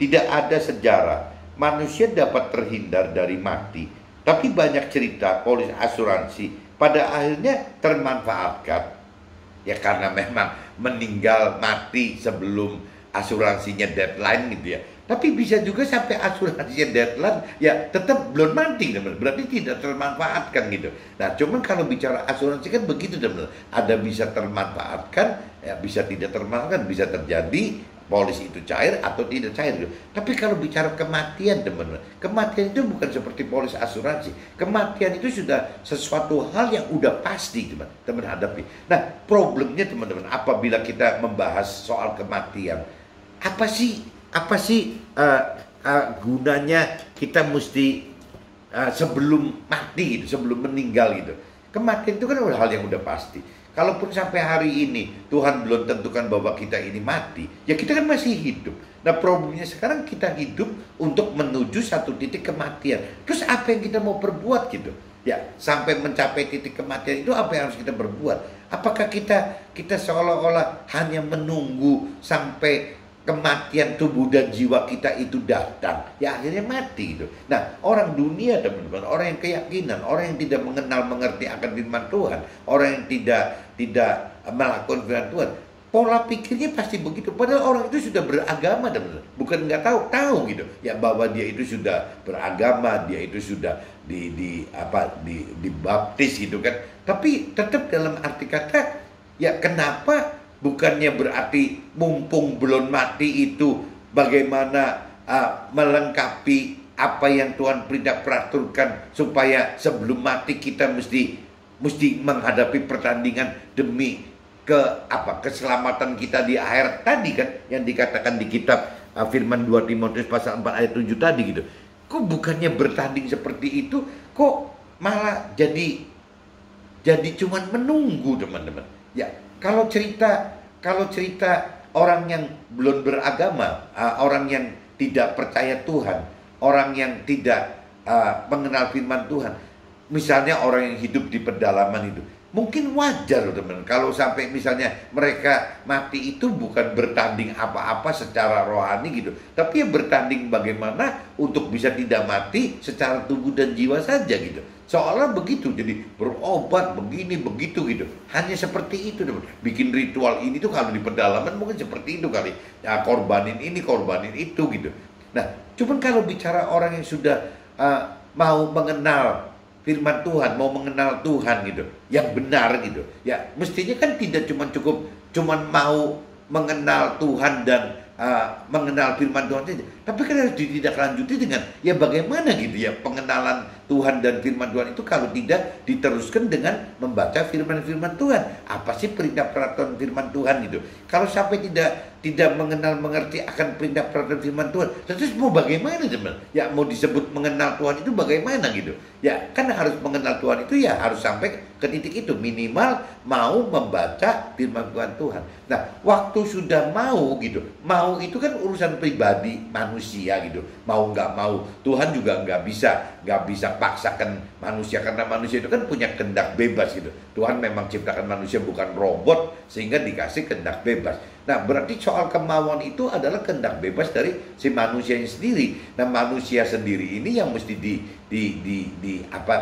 Tidak ada sejarah manusia dapat terhindar dari mati, tapi banyak cerita polis asuransi pada akhirnya termanfaatkan ya karena memang meninggal mati sebelum asuransinya deadline gitu ya. Tapi bisa juga sampai asuransinya deadline ya tetap belum mati, teman. Berarti tidak termanfaatkan gitu. Nah, cuman kalau bicara asuransi kan begitu, teman. Ada bisa termanfaatkan, ya bisa tidak termanfaatkan, bisa terjadi polis itu cair atau tidak cair gitu. Tapi kalau bicara kematian, teman, kematian itu bukan seperti polis asuransi. Kematian itu sudah sesuatu hal yang udah pasti, teman hadapi. Nah, problemnya teman-teman, apabila kita membahas soal kematian, apa sih gunanya kita mesti sebelum mati gitu, sebelum meninggal gitu. Kematian itu kan hal yang udah pasti. Kalaupun sampai hari ini Tuhan belum tentukan bahwa kita ini mati, ya kita kan masih hidup. Nah, problemnya sekarang kita hidup untuk menuju satu titik kematian. Terus apa yang kita mau perbuat gitu? Ya, sampai mencapai titik kematian itu apa yang harus kita perbuat? Apakah kita seolah-olah hanya menunggu sampai kematian tubuh dan jiwa kita itu datang, ya akhirnya mati gitu. Nah, orang dunia, teman-teman, orang yang keyakinan, orang yang tidak mengerti akan firman Tuhan, orang yang tidak melakukan firman Tuhan, pola pikirnya pasti begitu. Padahal orang itu sudah beragama, teman-teman, bukan nggak tahu gitu, ya bahwa dia itu sudah beragama, dia itu sudah dibaptis gitu kan. Tapi tetap dalam arti kata, ya kenapa bukannya berarti mumpung belum mati itu bagaimana melengkapi apa yang Tuhan peraturkan supaya sebelum mati kita mesti menghadapi pertandingan demi keselamatan kita di akhirat tadi kan, yang dikatakan di kitab firman 2 Timotius pasal 4 ayat 7 tadi gitu. Kok bukannya bertanding seperti itu, kok malah jadi cuman menunggu, teman-teman. Ya, kalau cerita orang yang belum beragama, orang yang tidak percaya Tuhan, orang yang tidak mengenal firman Tuhan, misalnya orang yang hidup di pedalaman itu, mungkin wajar loh, teman, kalau sampai misalnya mereka mati itu bukan bertanding apa-apa secara rohani gitu, tapi ya bertanding bagaimana untuk bisa tidak mati secara tubuh dan jiwa saja gitu. Seolah begitu, jadi berobat begini begitu gitu. Hanya seperti itu, teman. Bikin ritual ini tuh kalau di pedalaman mungkin seperti itu kali. Ya, korbanin ini, korbanin itu gitu. Nah, cuman kalau bicara orang yang sudah mau mengenal firman Tuhan, mau mengenal Tuhan gitu, yang benar gitu. Ya, mestinya kan tidak cuman mau mengenal Tuhan dan mengenal firman Tuhan saja, tapi kan harus ditindaklanjuti dengan ya bagaimana gitu ya pengenalan Tuhan dan firman Tuhan itu kalau tidak diteruskan dengan membaca firman-firman Tuhan. Apa sih perintah peraturan firman Tuhan gitu? Kalau sampai tidak mengerti akan perintah peraturan firman Tuhan, terus mau bagaimana, teman? Ya mau disebut mengenal Tuhan itu bagaimana gitu? Ya kan harus mengenal Tuhan itu ya harus sampai ke titik itu, minimal mau membaca firman Tuhan. Nah, waktu sudah mau gitu, mau itu kan urusan pribadi manusia gitu, mau nggak mau. Tuhan juga nggak bisa paksakan manusia, karena manusia itu kan punya kehendak bebas gitu. Tuhan memang ciptakan manusia bukan robot sehingga dikasih kehendak bebas. Nah, berarti soal kemauan itu adalah kehendak bebas dari si manusianya sendiri. Nah, manusia sendiri ini yang mesti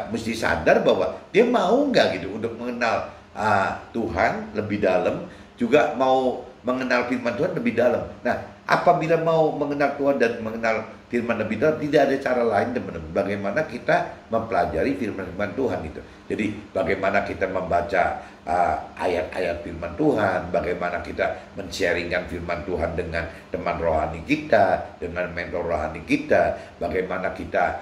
mesti sadar bahwa dia mau nggak gitu untuk mengenal Tuhan lebih dalam, juga mau mengenal firman Tuhan lebih dalam. Nah, apabila mau mengenal Tuhan dan mengenal firman lebih dalam, tidak ada cara lain, teman-teman, bagaimana kita mempelajari firman Tuhan itu. Jadi bagaimana kita membaca ayat-ayat firman Tuhan, bagaimana kita men-sharingkan firman Tuhan dengan teman rohani kita, dengan mentor rohani kita, bagaimana kita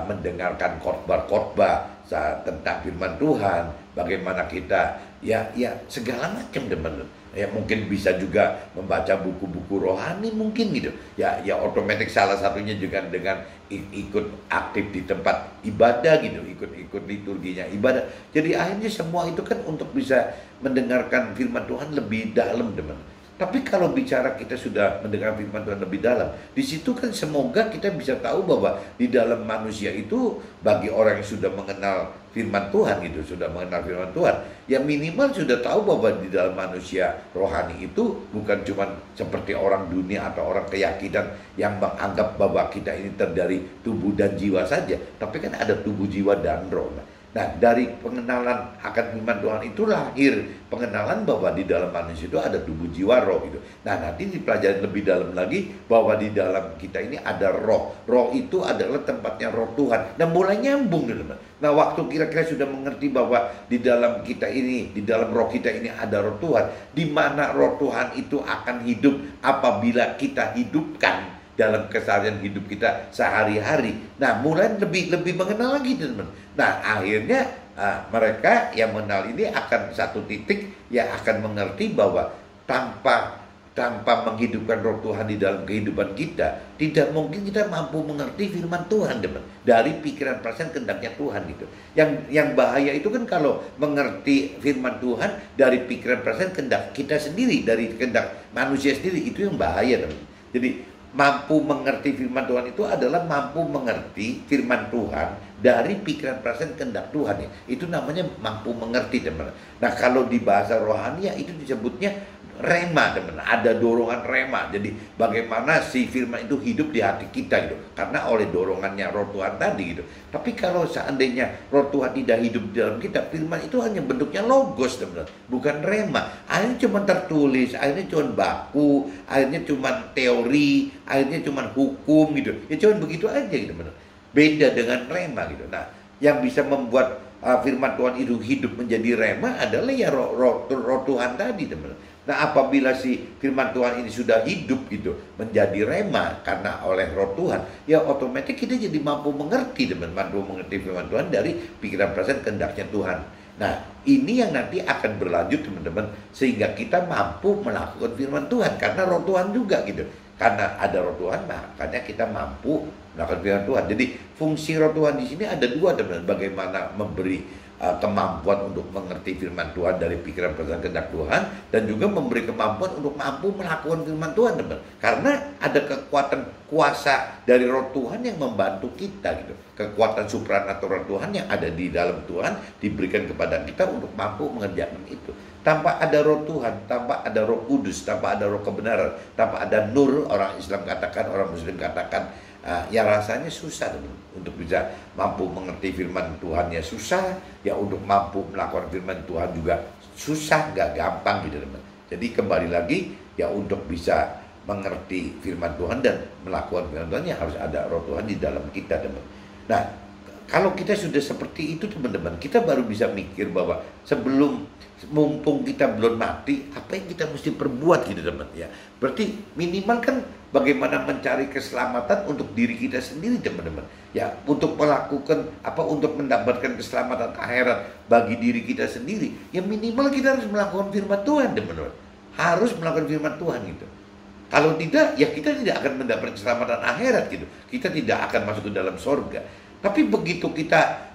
mendengarkan khotbah-khotbah tentang firman Tuhan, bagaimana kita ya segala macam, teman-teman. Ya mungkin bisa juga membaca buku-buku rohani mungkin gitu. Ya otomatis salah satunya juga dengan ikut aktif di tempat ibadah gitu, ikut liturginya ibadah. Jadi akhirnya semua itu kan untuk bisa mendengarkan firman Tuhan lebih dalam, teman. Tapi kalau bicara kita sudah mendengar firman Tuhan lebih dalam, di situ kan semoga kita bisa tahu bahwa di dalam manusia itu, bagi orang yang sudah mengenal firman Tuhan gitu, sudah mengenal firman Tuhan, ya minimal sudah tahu bahwa di dalam manusia rohani itu bukan cuma seperti orang dunia atau orang keyakinan yang menganggap bahwa kita ini terdiri tubuh dan jiwa saja, tapi kan ada tubuh, jiwa, dan roh. Nah, dari pengenalan akan firman Tuhan itu lahir pengenalan bahwa di dalam manusia itu ada tubuh, jiwa, roh gitu. Nah, nanti dipelajari lebih dalam lagi bahwa di dalam kita ini ada roh. Roh itu adalah tempatnya roh Tuhan. Nah, mulai nyambung gitu. Nah, waktu kira-kira sudah mengerti bahwa di dalam kita ini, di dalam roh kita ini ada roh Tuhan, di mana roh Tuhan itu akan hidup apabila kita hidupkan dalam keseharian hidup kita sehari-hari. Nah, mulai lebih mengenal lagi, teman. Nah, akhirnya mereka yang mengenal ini akan satu titik yang akan mengerti bahwa tanpa menghidupkan roh Tuhan di dalam kehidupan kita, tidak mungkin kita mampu mengerti firman Tuhan, teman. Dari pikiran perasaan kehendaknya Tuhan gitu. Yang bahaya itu kan kalau mengerti firman Tuhan dari pikiran perasaan kehendak kita sendiri, dari kehendak manusia sendiri, itu yang bahaya, teman. Jadi mampu mengerti firman Tuhan itu adalah mampu mengerti firman Tuhan dari pikiran perasaan kehendak Tuhan ya. Itu namanya mampu mengerti, teman. Nah, kalau di bahasa rohani ya itu disebutnya rema, teman. Ada dorongan rema. Jadi bagaimana si firman itu hidup di hati kita gitu. Karena oleh dorongannya roh Tuhan tadi gitu. Tapi kalau seandainya roh Tuhan tidak hidup di dalam kita, firman itu hanya bentuknya logos, teman. Bukan rema. Akhirnya cuma tertulis, akhirnya cuma baku, akhirnya cuma teori, akhirnya cuma hukum gitu. Ya cuma begitu aja gitu, teman. Beda dengan rema gitu. Nah, yang bisa membuat firman Tuhan itu hidup menjadi rema adalah ya roh Tuhan tadi, teman. Nah, apabila si firman Tuhan ini sudah hidup gitu menjadi rema karena oleh roh Tuhan, ya otomatis kita jadi mampu mengerti, teman, mampu mengerti firman Tuhan dari pikiran perasaan kehendaknya Tuhan. Nah, ini yang nanti akan berlanjut, teman-teman, sehingga kita mampu melakukan firman Tuhan karena roh Tuhan juga gitu. Karena ada roh Tuhan, makanya kita mampu melakukan firman Tuhan. Jadi fungsi roh Tuhan di sini ada dua, teman-teman. Bagaimana memberi kemampuan untuk mengerti firman Tuhan dari pikiran perasaan kehendak Tuhan, dan juga memberi kemampuan untuk mampu melakukan firman Tuhan, teman. Karena ada kekuatan kuasa dari roh Tuhan yang membantu kita gitu. Kekuatan supranatural Tuhan yang ada di dalam Tuhan diberikan kepada kita untuk mampu mengerjakan itu. Tanpa ada roh Tuhan, tanpa ada roh kudus, tanpa ada roh kebenaran, tanpa ada nur, orang Islam katakan, orang Muslim katakan, ya rasanya susah, teman, untuk bisa mampu mengerti firman Tuhan ya susah, ya untuk mampu melakukan firman Tuhan juga susah, gak gampang gitu, teman. Jadi kembali lagi ya untuk bisa mengerti firman Tuhan dan melakukan firman Tuhan ya harus ada roh Tuhan di dalam kita, teman. Nah, kalau kita sudah seperti itu, teman-teman, kita baru bisa mikir bahwa mumpung kita belum mati, apa yang kita mesti perbuat gitu, teman ya. Berarti minimal kan bagaimana mencari keselamatan untuk diri kita sendiri, teman-teman. Ya, untuk melakukan untuk mendapatkan keselamatan akhirat bagi diri kita sendiri, ya minimal kita harus melakukan firman Tuhan, teman-teman. Harus melakukan firman Tuhan gitu. Kalau tidak, ya kita tidak akan mendapatkan keselamatan akhirat gitu. Kita tidak akan masuk ke dalam sorga. Tapi begitu kita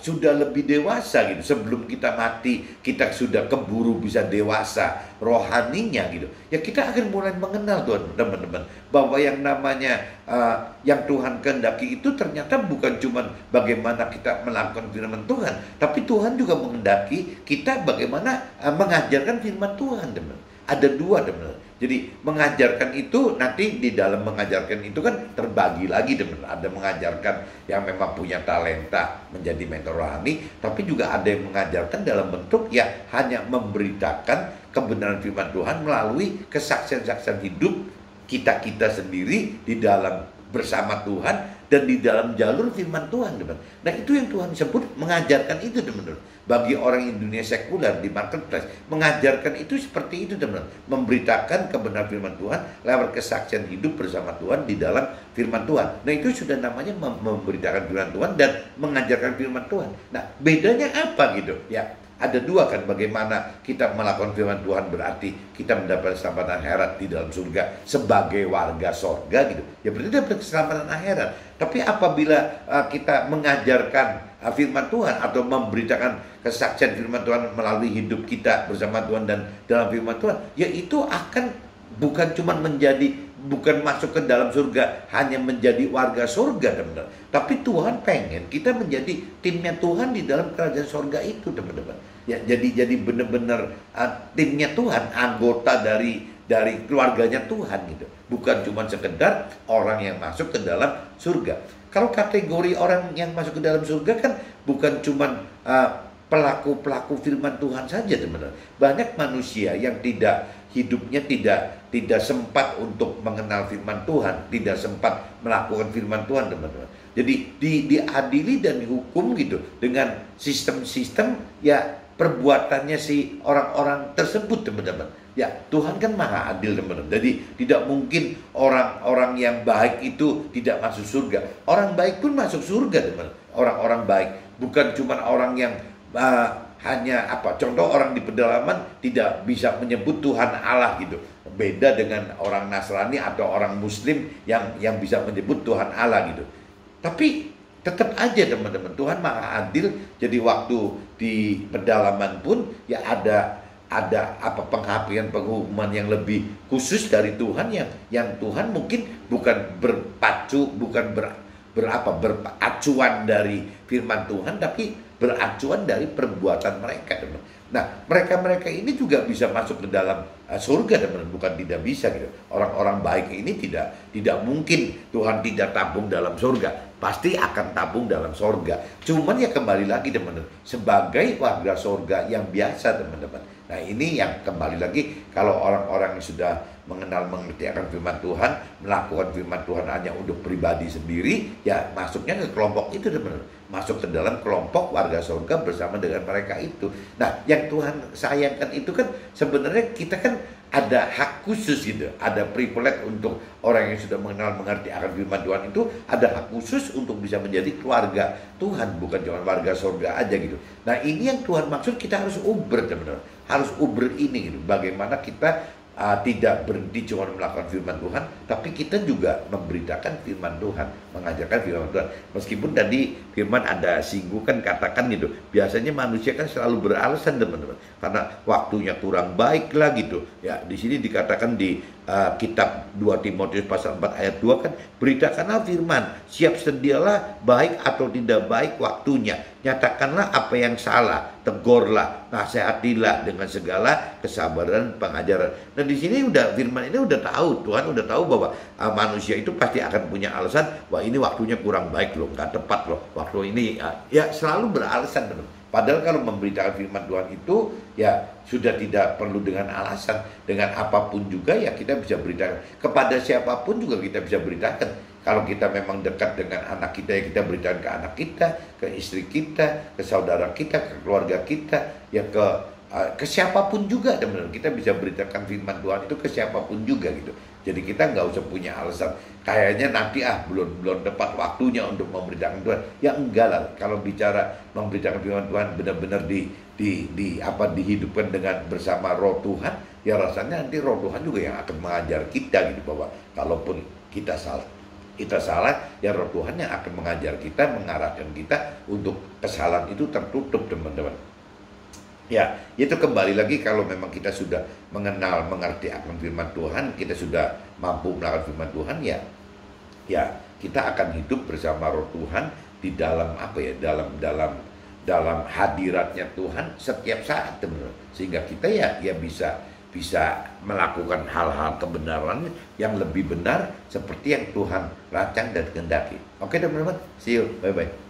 sudah lebih dewasa gitu, sebelum kita mati, kita sudah keburu bisa dewasa rohaninya gitu. Ya kita akan mulai mengenal, teman-teman, bahwa yang namanya yang Tuhan kehendaki itu ternyata bukan cuma bagaimana kita melakukan firman Tuhan, tapi Tuhan juga menghendaki kita bagaimana mengajarkan firman Tuhan, teman. Ada dua, teman. Jadi mengajarkan itu nanti di dalam mengajarkan itu kan terbagi lagi, teman. Ada mengajarkan yang memang punya talenta menjadi mentor rohani, tapi juga ada yang mengajarkan dalam bentuk ya hanya memberitakan kebenaran firman Tuhan melalui kesaksian-kesaksian hidup kita sendiri di dalam bersama Tuhan dan di dalam jalur firman Tuhan, teman. Nah, itu yang Tuhan sebut mengajarkan itu, teman-teman. Bagi orang Indonesia sekuler di marketplace, mengajarkan itu seperti itu, teman. Memberitakan kebenaran firman Tuhan lewat kesaksian hidup bersama Tuhan di dalam firman Tuhan. Nah, itu sudah namanya memberitakan firman Tuhan dan mengajarkan firman Tuhan. Nah, bedanya apa gitu? Ya, ada dua kan, bagaimana kita melakukan firman Tuhan berarti kita mendapat keselamatan akhirat di dalam surga sebagai warga surga gitu. Ya berarti dapat keselamatan akhirat. Tapi apabila kita mengajarkan firman Tuhan atau memberitakan kesaksian firman Tuhan melalui hidup kita bersama Tuhan dan dalam firman Tuhan, ya itu akan bukan masuk ke dalam surga hanya menjadi warga surga, teman-teman. Tapi Tuhan pengen kita menjadi timnya Tuhan di dalam kerajaan surga itu, teman-teman. Ya, jadi benar-benar timnya Tuhan, anggota dari keluarganya Tuhan gitu. Bukan cuma sekedar orang yang masuk ke dalam surga. Kalau kategori orang yang masuk ke dalam surga kan bukan cuman pelaku-pelaku firman Tuhan saja, teman-teman. Banyak manusia yang hidupnya tidak sempat untuk mengenal firman Tuhan, tidak sempat melakukan firman Tuhan, teman-teman. Jadi diadili dan dihukum gitu dengan sistem-sistem ya perbuatannya si orang-orang tersebut, teman-teman. Ya, Tuhan kan maha adil, teman-teman. Jadi tidak mungkin orang-orang yang baik itu tidak masuk surga. Orang baik pun masuk surga, teman-teman. Orang-orang baik bukan cuma orang yang hanya contoh orang di pedalaman tidak bisa menyebut Tuhan Allah gitu. Beda dengan orang Nasrani atau orang Muslim yang bisa menyebut Tuhan Allah gitu. Tapi tetap aja, teman-teman, Tuhan maha adil. Jadi waktu di pedalaman pun ya ada penghukuman yang lebih khusus dari Tuhan yang Tuhan mungkin bukan berpacu, bukan beracuan dari firman Tuhan, tapi beracuan dari perbuatan mereka, teman. Nah, mereka ini juga bisa masuk ke dalam surga, teman, bukan tidak bisa gitu. Orang-orang baik ini tidak mungkin Tuhan tidak tabung dalam surga, pasti akan tabung dalam surga. Cuman ya kembali lagi, teman-teman, sebagai warga surga yang biasa, teman-teman. Nah, ini yang kembali lagi, kalau orang-orang yang sudah mengerti akan firman Tuhan, melakukan firman Tuhan hanya untuk pribadi sendiri, ya masuknya ke kelompok itu, teman-teman. Masuk ke dalam kelompok warga surga bersama dengan mereka itu. Nah, yang Tuhan sayangkan itu kan sebenarnya kita kan ada hak khusus gitu, ada privilege untuk orang yang sudah mengerti akan firman Tuhan itu, ada hak khusus untuk bisa menjadi keluarga Tuhan, bukan cuma warga surga aja gitu. Nah, ini yang Tuhan maksud, kita harus uber, teman-teman, harus uber ini gitu. Bagaimana kita tidak berhenti cuma melakukan firman Tuhan, tapi kita juga memberitakan firman Tuhan, mengajarkan firman Tuhan. Meskipun tadi firman ada singgungan, katakan gitu, biasanya manusia kan selalu beralasan, teman-teman, karena waktunya kurang baik lah gitu. Ya, di sini dikatakan di kitab 2 Timotius pasal 4 ayat 2 kan, beritakanlah firman, siap sedialah baik atau tidak baik waktunya, nyatakanlah apa yang salah, tegurlah, nasihatilah dengan segala kesabaran pengajaran. Nah, di sini firman ini udah tahu, Tuhan udah tahu bahwa manusia itu pasti akan punya alasan, wah ini waktunya kurang baik loh, nggak tepat loh waktu ini, ya selalu beralasan, teman. Padahal kalau memberitakan firman Tuhan itu ya sudah tidak perlu dengan alasan, dengan apapun juga ya kita bisa beritakan. Kepada siapapun juga kita bisa beritakan. Kalau kita memang dekat dengan anak kita, ya kita beritakan ke anak kita, ke istri kita, ke saudara kita, ke keluarga kita, ya ke siapapun juga, teman-teman. Kita bisa beritakan firman Tuhan itu ke siapapun juga gitu. Jadi kita nggak usah punya alasan, kayaknya nanti belum tepat waktunya untuk memberitakan Tuhan. Ya enggak lah, kalau bicara memberitakan firman Tuhan benar-benar dihidupkan dengan bersama Roh Tuhan, ya rasanya nanti Roh Tuhan juga yang akan mengajar kita gitu, bahwa kalaupun kita salah, ya Roh Tuhan yang akan mengajar kita, mengarahkan kita untuk kesalahan itu tertutup, teman-teman. Ya, itu kembali lagi, kalau memang kita sudah mengerti akan firman Tuhan, kita sudah mampu melakukan firman Tuhan, ya kita akan hidup bersama Roh Tuhan di dalam dalam hadiratnya Tuhan setiap saat, teman-teman. Sehingga kita ya bisa melakukan hal-hal kebenaran yang lebih benar seperti yang Tuhan rancang dan kehendaki. Oke, teman-teman, see you, bye-bye.